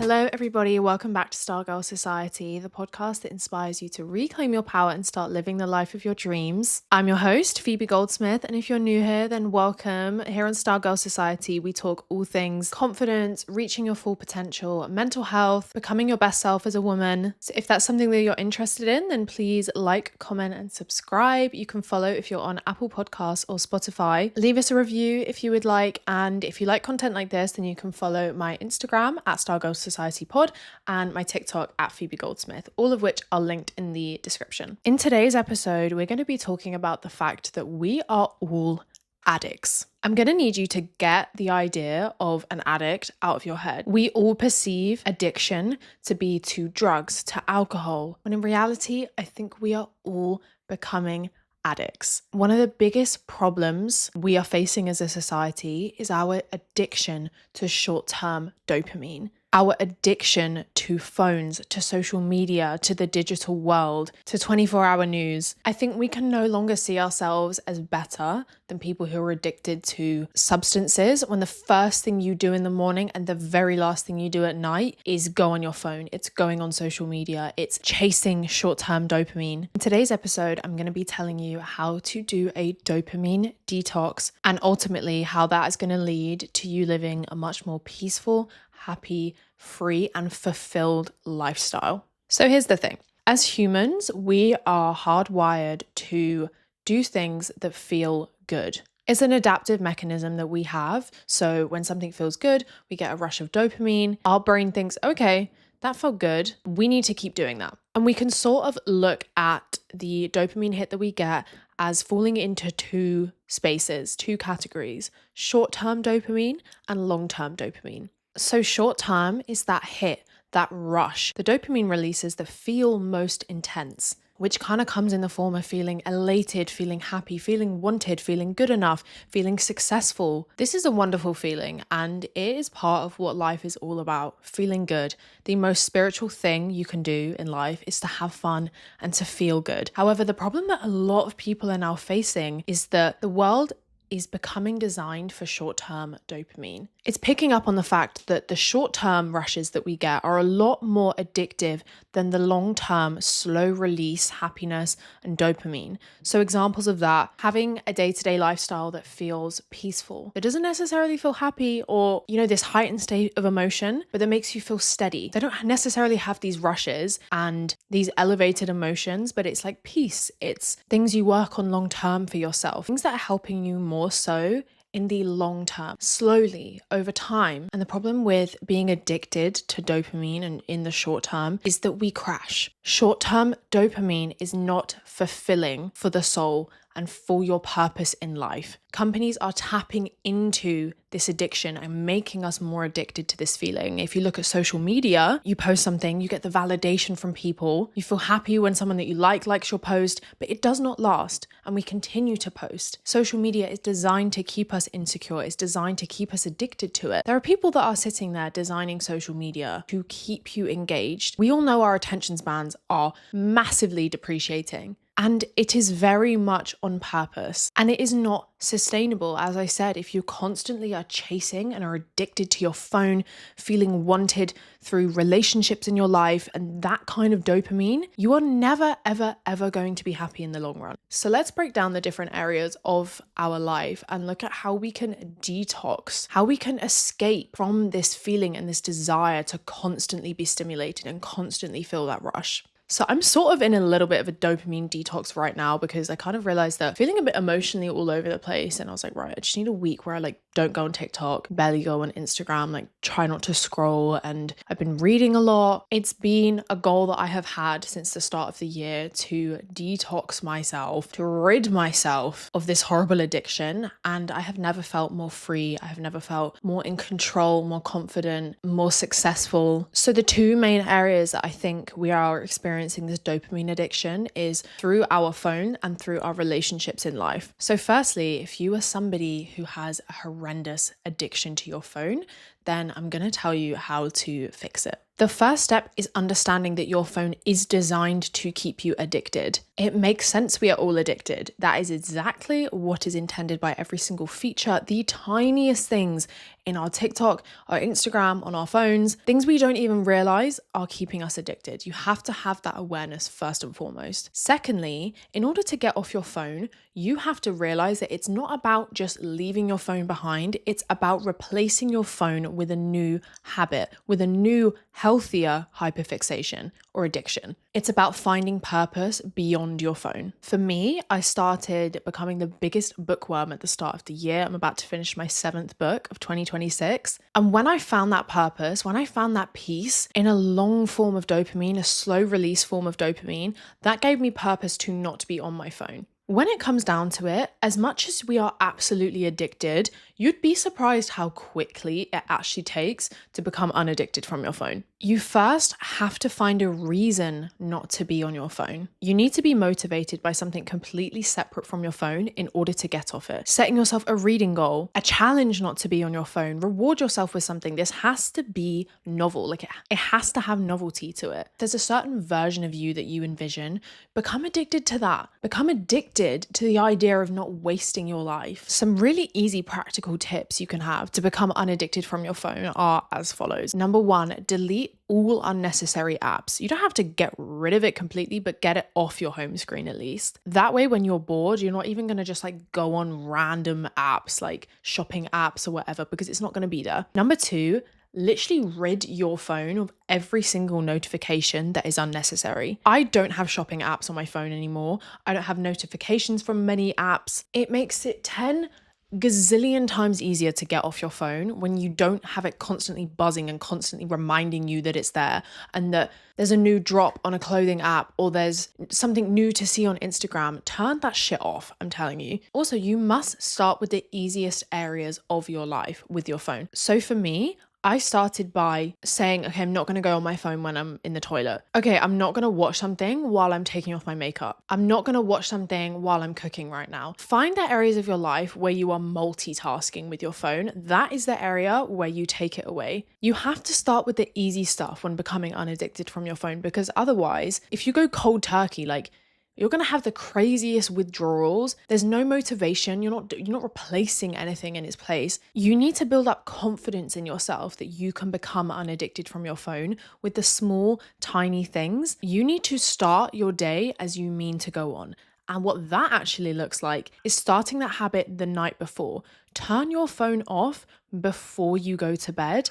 Hello everybody, welcome back to Stargirl Society, the podcast that inspires you to reclaim your power and start living the life of your dreams. I'm your host, Phoebe Goldsmith, and if you're new here, then welcome. Here on Stargirl Society, we talk all things confidence, reaching your full potential, mental health, becoming your best self as a woman. So if that's something that you're interested in, then please like, comment, and subscribe. You can follow if you're on Apple Podcasts or Spotify. Leave us a review if you would like, and if you like content like this, then you can follow my Instagram at Stargirl Society Pod and my TikTok at Phoebe Goldsmith, all of which are linked in the description. In today's episode, we're going to be talking about the fact that we are all addicts. I'm going to need you to get the idea of an addict out of your head. We all perceive addiction to be to drugs, to alcohol, when in reality, I think we are all becoming addicts. One of the biggest problems we are facing as a society is our addiction to short-term dopamine. Our addiction to phones, to social media, to the digital world, to 24-hour news. I think we can no longer see ourselves as better than people who are addicted to substances when the first thing you do in the morning and the very last thing you do at night is go on your phone. It's going on social media. It's chasing short-term dopamine. In today's episode, I'm going to be telling you how to do a dopamine detox and ultimately how that is going to lead to you living a much more peaceful, happy, free, and fulfilled lifestyle. So here's the thing. As humans, we are hardwired to do things that feel good. It's an adaptive mechanism that we have. So when something feels good, we get a rush of dopamine. Our brain thinks, okay, that felt good. We need to keep doing that. And we can sort of look at the dopamine hit that we get as falling into two spaces, two categories, short-term dopamine and long-term dopamine. So short term is that hit, that rush, the dopamine releases that feel most intense, which kind of comes in the form of feeling elated, feeling happy, feeling wanted, feeling good enough, feeling successful. This is a wonderful feeling and it is part of what life is all about, feeling good. The most spiritual thing you can do in life is to have fun and to feel good. However, the problem that a lot of people are now facing is that the world is becoming designed for short-term dopamine. It's picking up on the fact that the short-term rushes that we get are a lot more addictive than the long-term slow release happiness and dopamine. So examples of that, having a day-to-day lifestyle that feels peaceful. It doesn't necessarily feel happy or, this heightened state of emotion, but that makes you feel steady. They don't necessarily have these rushes and these elevated emotions, but it's like peace. It's things you work on long-term for yourself, things that are helping you more so in the long term, slowly over time. And the problem with being addicted to dopamine and in the short term is that we crash. Short-term dopamine is not fulfilling for the soul and for your purpose in life. Companies are tapping into this addiction and making us more addicted to this feeling. If you look at social media, you post something, you get the validation from people. You feel happy when someone that you likes your post, but it does not last. And we continue to post. Social media is designed to keep us insecure. It's designed to keep us addicted to it. There are people that are sitting there designing social media to keep you engaged. We all know our attention spans are massively depreciating. And it is very much on purpose and it is not sustainable. As I said, if you constantly are chasing and are addicted to your phone, feeling wanted through relationships in your life and that kind of dopamine, you are never, ever, ever going to be happy in the long run. So let's break down the different areas of our life and look at how we can detox, how we can escape from this feeling and this desire to constantly be stimulated and constantly feel that rush. So I'm sort of in a little bit of a dopamine detox right now because I kind of realized that feeling a bit emotionally all over the place. And I was like, right, I just need a week where I don't go on TikTok, barely go on Instagram, try not to scroll. And I've been reading a lot. It's been a goal that I have had since the start of the year to detox myself, to rid myself of this horrible addiction. And I have never felt more free. I have never felt more in control, more confident, more successful. So the two main areas that I think we are experiencing this dopamine addiction is through our phone and through our relationships in life. So firstly, if you are somebody who has a horrendous addiction to your phone, then I'm going to tell you how to fix it. The first step is understanding that your phone is designed to keep you addicted. It makes sense we are all addicted. That is exactly what is intended by every single feature. The tiniest things in our TikTok, our Instagram, on our phones, things we don't even realize are keeping us addicted. You have to have that awareness first and foremost. Secondly, in order to get off your phone, you have to realize that it's not about just leaving your phone behind. It's about replacing your phone with a new habit, with a new healthier hyperfixation or addiction. It's about finding purpose beyond your phone. For me, I started becoming the biggest bookworm at the start of the year. I'm about to finish my 7th book of 2026. And when I found that purpose, when I found that peace in a long form of dopamine, a slow release form of dopamine, that gave me purpose to not be on my phone. When it comes down to it, as much as we are absolutely addicted, you'd be surprised how quickly it actually takes to become unaddicted from your phone. You first have to find a reason not to be on your phone. You need to be motivated by something completely separate from your phone in order to get off it. Setting yourself a reading goal, a challenge not to be on your phone, reward yourself with something. This has to be novel. Like it has to have novelty to it. There's a certain version of you that you envision. Become addicted to that. Become addicted to the idea of not wasting your life. Some really easy practical tips you can have to become unaddicted from your phone are as follows. Number 1, delete all unnecessary apps. You don't have to get rid of it completely, but get it off your home screen at least. That way, when you're bored, you're not even going to just like go on random apps like shopping apps or whatever, because it's not going to be there. Number 2, literally rid your phone of every single notification that is unnecessary. I don't have shopping apps on my phone anymore. I don't have notifications from many apps. It makes it 10 gazillion times easier to get off your phone when you don't have it constantly buzzing and constantly reminding you that it's there and that there's a new drop on a clothing app or there's something new to see on Instagram. Turn that shit off, I'm telling you. Also, you must start with the easiest areas of your life with your phone. So for me, I started by saying, okay, I'm not going to go on my phone when I'm in the toilet. Okay, I'm not going to watch something while I'm taking off my makeup. I'm not going to watch something while I'm cooking right now. Find the areas of your life where you are multitasking with your phone. That is the area where you take it away. You have to start with the easy stuff when becoming unaddicted from your phone, because otherwise, if you go cold turkey, like you're going to have the craziest withdrawals. There's no motivation. You're not replacing anything in its place. You need to build up confidence in yourself that you can become unaddicted from your phone with the small, tiny things. You need to start your day as you mean to go on. And what that actually looks like is starting that habit the night before. Turn your phone off before you go to bed.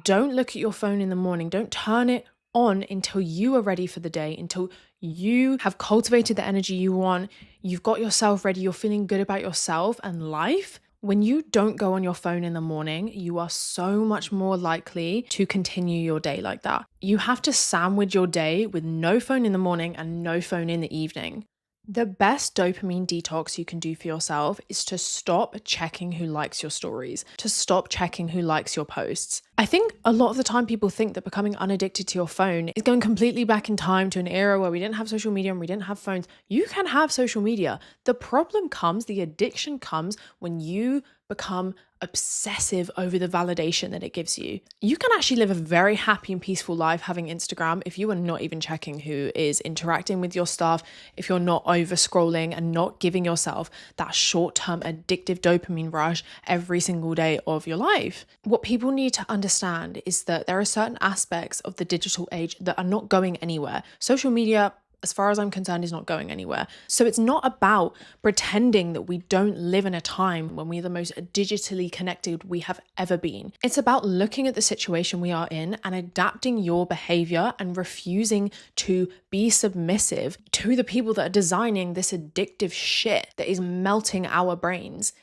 Don't look at your phone in the morning. Don't turn it on until you are ready for the day, until you have cultivated the energy you want, you've got yourself ready, you're feeling good about yourself and life. When you don't go on your phone in the morning, you are so much more likely to continue your day like that. You have to sandwich your day with no phone in the morning and no phone in the evening. The best dopamine detox you can do for yourself is to stop checking who likes your stories, to stop checking who likes your posts. I think a lot of the time people think that becoming unaddicted to your phone is going completely back in time to an era where we didn't have social media and we didn't have phones. You can have social media. The problem comes, the addiction comes when you become obsessive over the validation that it gives you. You can actually live a very happy and peaceful life having Instagram if you are not even checking who is interacting with your stuff, if you're not over scrolling and not giving yourself that short-term addictive dopamine rush every single day of your life. What people need to understand is that there are certain aspects of the digital age that are not going anywhere. Social media, as far as I'm concerned, is not going anywhere. So it's not about pretending that we don't live in a time when we're the most digitally connected we have ever been. It's about looking at the situation we are in and adapting your behavior and refusing to be submissive to the people that are designing this addictive shit that is melting our brains.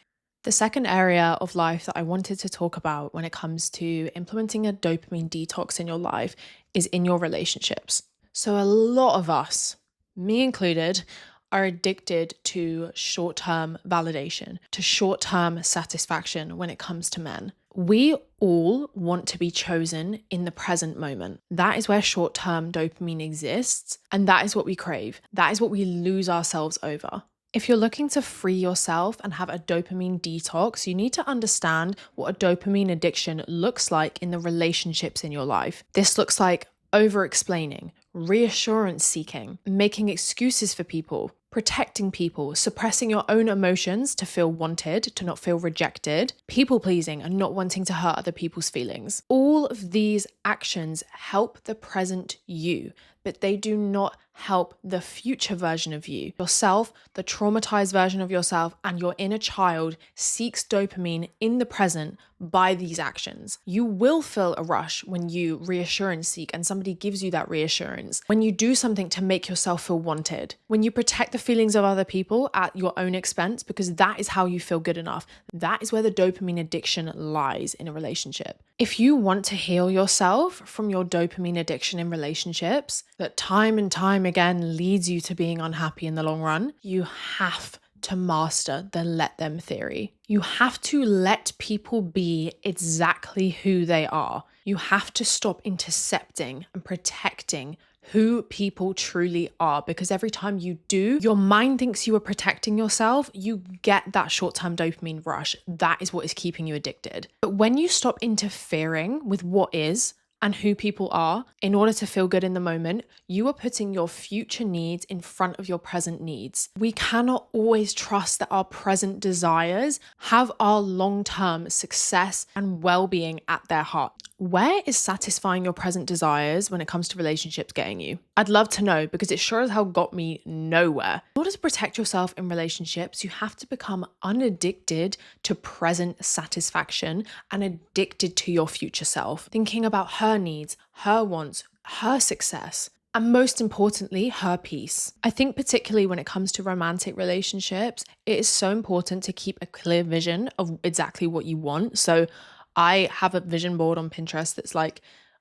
The second area of life that I wanted to talk about when it comes to implementing a dopamine detox in your life is in your relationships. So a lot of us, me included, are addicted to short-term validation, to short-term satisfaction when it comes to men. We all want to be chosen in the present moment. That is where short-term dopamine exists, and that is what we crave. That is what we lose ourselves over. If you're looking to free yourself and have a dopamine detox, you need to understand what a dopamine addiction looks like in the relationships in your life. This looks like over-explaining, reassurance seeking, making excuses for people, protecting people, suppressing your own emotions to feel wanted, to not feel rejected, people pleasing and not wanting to hurt other people's feelings. All of these actions help the present you, but they do not help the future version of you. Yourself, the traumatized version of yourself, and your inner child seeks dopamine in the present by these actions. You will feel a rush when you reassurance seek and somebody gives you that reassurance. When you do something to make yourself feel wanted. When you protect the feelings of other people at your own expense, because that is how you feel good enough. That is where the dopamine addiction lies in a relationship. If you want to heal yourself from your dopamine addiction in relationships that time and time again leads you to being unhappy in the long run, you have to master the let them theory. You have to let people be exactly who they are. You have to stop intercepting and protecting who people truly are, because every time you do, your mind thinks you are protecting yourself. You get that short-term dopamine rush. That is what is keeping you addicted. But when you stop interfering with what is and who people are in order to feel good in the moment, you are putting your future needs in front of your present needs. We cannot always trust that our present desires have our long-term success and well-being at their heart. Where is satisfying your present desires when it comes to relationships getting you? I'd love to know, because it sure as hell got me nowhere. In order to protect yourself in relationships, you have to become unaddicted to present satisfaction and addicted to your future self, thinking about her needs, her wants, her success, and most importantly, her peace. I think particularly when it comes to romantic relationships, it is so important to keep a clear vision of exactly what you want. So I have a vision board on Pinterest that's like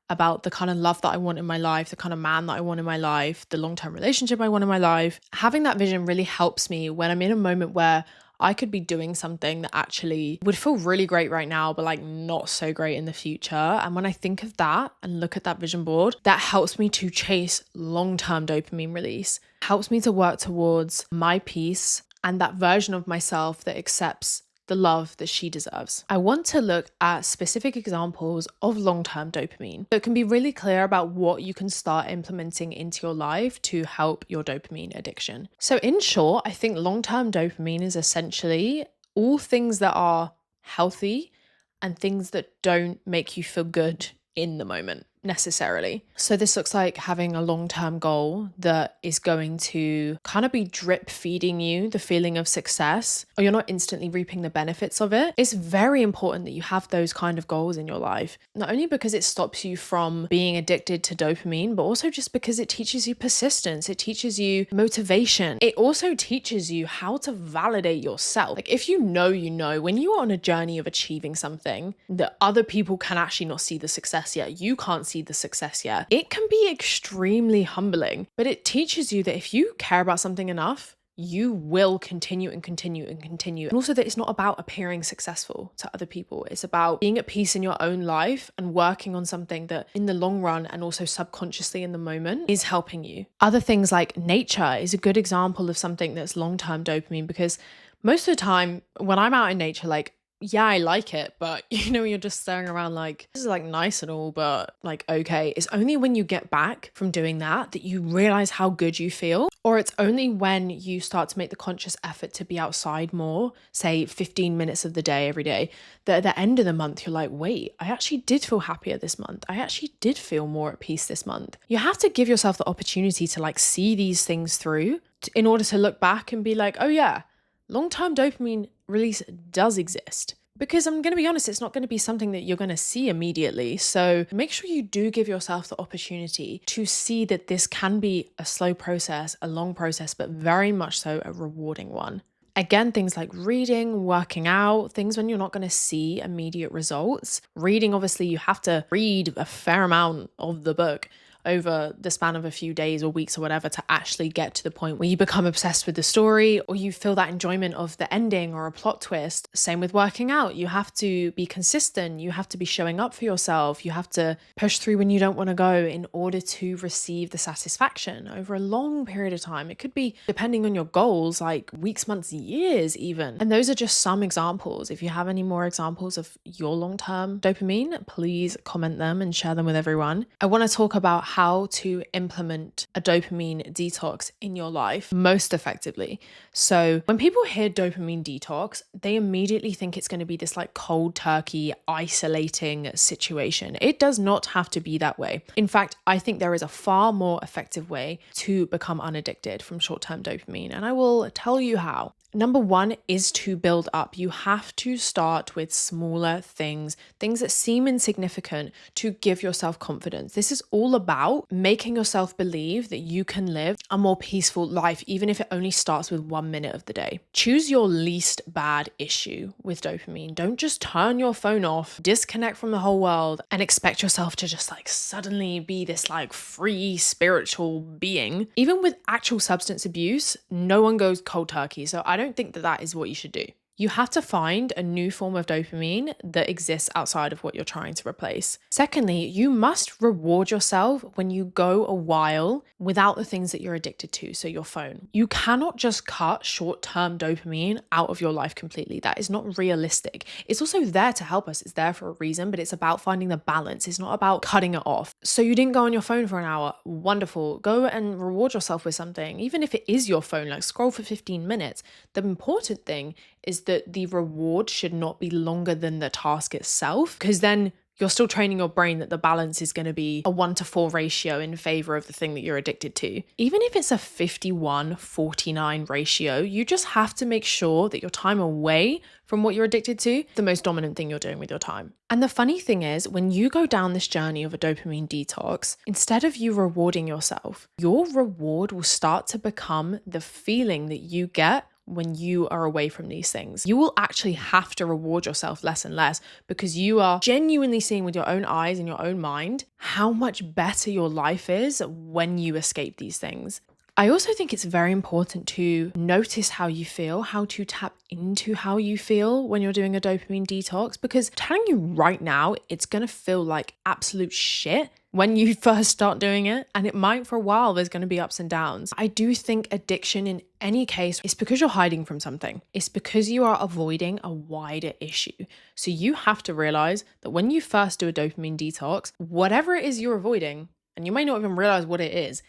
about the kind of love that I want in my life, the kind of man that I want in my life, the long-term relationship I want in my life. Having that vision really helps me when I'm in a moment where I could be doing something that actually would feel really great right now, but like not so great in the future. And when I think of that and look at that vision board, that helps me to chase long-term dopamine release, helps me to work towards my peace and that version of myself that accepts the love that she deserves. I want to look at specific examples of long-term dopamine so it can be really clear about what you can start implementing into your life to help your dopamine addiction. So in short, I think long-term dopamine is essentially all things that are healthy and things that don't make you feel good in the moment necessarily. So this looks like having a long-term goal that is going to kind of be drip feeding you the feeling of success, or you're not instantly reaping the benefits of it. It's very important that you have those kind of goals in your life, not only because it stops you from being addicted to dopamine, but also just because it teaches you persistence. It teaches you motivation. It also teaches you how to validate yourself. Like if you know, when you are on a journey of achieving something that other people can actually not see the success yet, you can't see the success yet, it can be extremely humbling, but it teaches you that if you care about something enough, you will continue and continue and continue. And also that it's not about appearing successful to other people. It's about being at peace in your own life and working on something that in the long run and also subconsciously in the moment is helping you. Other things like nature is a good example of something that's long-term dopamine, because most of the time when I'm out in nature, like, yeah, I like it, but you're just staring around like, this is like nice and all, but like, okay. It's only when you get back from doing that you realize how good you feel. Or it's only when you start to make the conscious effort to be outside more, say 15 minutes of the day every day, that at the end of the month, you're like, wait, I actually did feel happier this month. I actually did feel more at peace this month. You have to give yourself the opportunity to like see these things through in order to look back and be like, oh yeah, long-term dopamine release does exist. Because I'm going to be honest, it's not going to be something that you're going to see immediately. So make sure you do give yourself the opportunity to see that this can be a slow process, a long process, but very much so a rewarding one. Again, things like reading, working out, things when you're not going to see immediate results. Reading, obviously, you have to read a fair amount of the book over the span of a few days or weeks or whatever to actually get to the point where you become obsessed with the story or you feel that enjoyment of the ending or a plot twist. Same with working out. You have to be consistent. You have to be showing up for yourself. You have to push through when you don't want to go in order to receive the satisfaction over a long period of time. It could be, depending on your goals, like weeks, months, years even. And those are just some examples. If you have any more examples of your long-term dopamine, please comment them and share them with everyone. I want to talk about how to implement a dopamine detox in your life most effectively. So when people hear dopamine detox, they immediately think it's going to be this like cold turkey, isolating situation. It does not have to be that way. In fact, I think there is a far more effective way to become unaddicted from short-term dopamine, and I will tell you how. Number one is to build up. You have to start with smaller things that seem insignificant to give yourself confidence. This is all about making yourself believe that you can live a more peaceful life, even if it only starts with 1 minute of the day. Choose your least bad issue with dopamine. Don't just turn your phone off, disconnect from the whole world, and expect yourself to just like suddenly be this like free spiritual being. Even with actual substance abuse, no one goes cold turkey. So I don't think that is what you should do. You have to find a new form of dopamine that exists outside of what you're trying to replace. Secondly, you must reward yourself when you go a while without the things that you're addicted to, so your phone. You cannot just cut short-term dopamine out of your life completely. That is not realistic. It's also there to help us. It's there for a reason, but it's about finding the balance. It's not about cutting it off. So you didn't go on your phone for an hour. Wonderful. Go and reward yourself with something. Even if it is your phone, like scroll for 15 minutes. The important thing is that the reward should not be longer than the task itself, because then you're still training your brain that the balance is going to be a 1-to-4 ratio in favor of the thing that you're addicted to. Even if it's a 51-49 ratio, you just have to make sure that your time away from what you're addicted to, the most dominant thing you're doing with your time. And the funny thing is, when you go down this journey of a dopamine detox, instead of you rewarding yourself, your reward will start to become the feeling that you get when you are away from these things. You will actually have to reward yourself less and less because you are genuinely seeing with your own eyes and your own mind how much better your life is when you escape these things. I also think it's very important to notice how you feel, how to tap into how you feel when you're doing a dopamine detox, because I'm telling you right now, it's going to feel like absolute shit when you first start doing it. And it might for a while, there's going to be ups and downs. I do think addiction in any case is because you're hiding from something. It's because you are avoiding a wider issue. So you have to realize that when you first do a dopamine detox, whatever it is you're avoiding, and you may not even realize what it is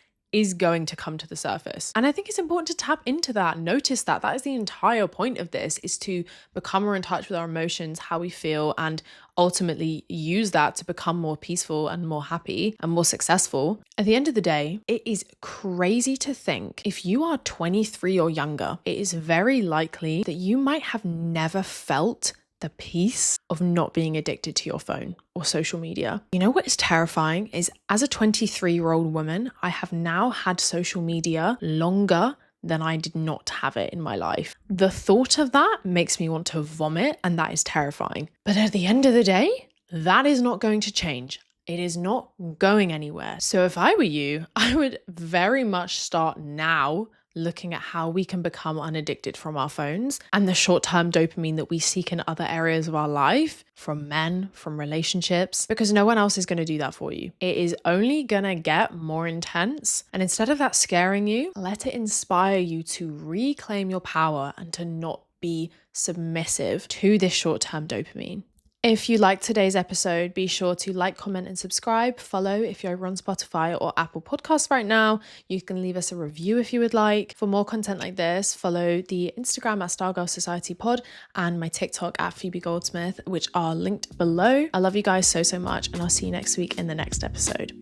going to come to the surface. And I think it's important to tap into that, notice that. That is the entire point of this, is to become more in touch with our emotions, how we feel, and ultimately use that to become more peaceful and more happy and more successful. At the end of the day, it is crazy to think if you are 23 or younger, it is very likely that you might have never felt the peace of not being addicted to your phone or social media. You know what is terrifying is, as a 23-year-old woman, I have now had social media longer than I did not have it in my life. The thought of that makes me want to vomit, and that is terrifying. But at the end of the day, that is not going to change. It is not going anywhere. So if I were you, I would very much start now looking at how we can become unaddicted from our phones and the short-term dopamine that we seek in other areas of our life, from men, from relationships, because no one else is going to do that for you. It is only going to get more intense. And instead of that scaring you, let it inspire you to reclaim your power and to not be submissive to this short-term dopamine. If you liked today's episode, be sure to like, comment, and subscribe. Follow if you're over on Spotify or Apple Podcasts right now. You can leave us a review if you would like. For more content like this, follow the Instagram at Stargirl Society Pod and my TikTok at Phoebe Goldsmith, which are linked below. I love you guys so much, and I'll see you next week in the next episode.